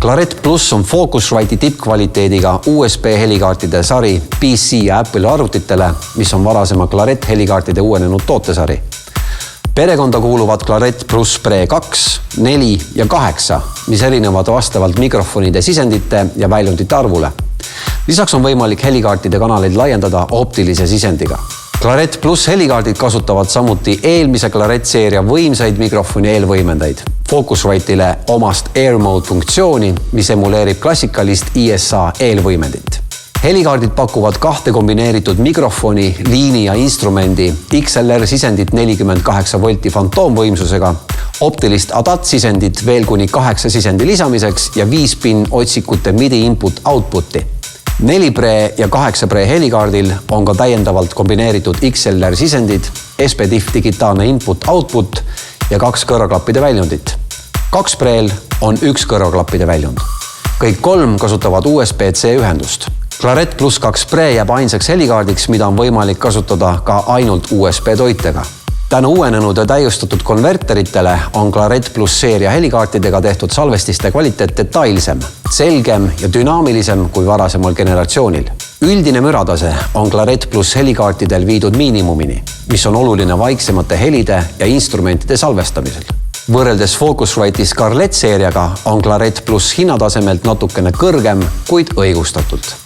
Claret Plus on Focusrite'i tippkvaliteediga USB helikaartide sari PC ja Apple arvutitele, mis on varasema Claret helikaartide uuenenud tootesari. Perekonda kuuluvad Claret Plus Pre 2, 4 ja 8, mis erinevad vastavalt mikrofonide sisendite ja väljundite arvule. Lisaks on võimalik helikaartide kanaleid laiendada optilise sisendiga. Claret Plus helikaardid kasutavad samuti eelmise Claret seeria võimsaid mikrofoni eelvõimendaid. Focusrite'ile omast Air Mode funktsiooni, mis emuleerib klassikalist ISA eelvõimendit. Helikaardid pakuvad 2 kombineeritud mikrofoni, liini ja instrumendi, XLR sisendit 48 volti fantoomvõimsusega, optilist ADAT sisendit veel kuni 8 sisendi lisamiseks ja 5 pin otsikute MIDI input-outputi. 4 Pre ja 8 Pre helikaardil on ka täiendavalt kombineeritud XLR sisendid, SPDIF digitaalne input-output ja 2 kõrvaklappide väljundit. 2 Preel on 1 kõrvaklappide väljund. Kõik 3 kasutavad USB-C ühendust. Claret Plus 2 Pre jääb ainsaks helikaardiks, mida on võimalik kasutada ka ainult USB toitega. Tänu uuenenud ja täiustatud konverteritele on Claret Plus seeria helikaartidega tehtud salvestiste kvaliteet detailsem, selgem ja dünaamilisem kui varasemal generatsioonil. Üldine müratase on Claret Plus helikaartidel viidud miinimumini, mis on oluline vaiksemate helide ja instrumentide salvestamisel. Võrreldes Focusrite'i Scarlett seeriaga on Claret Plus hinnatasemelt natukene kõrgem, kuid õigustatult.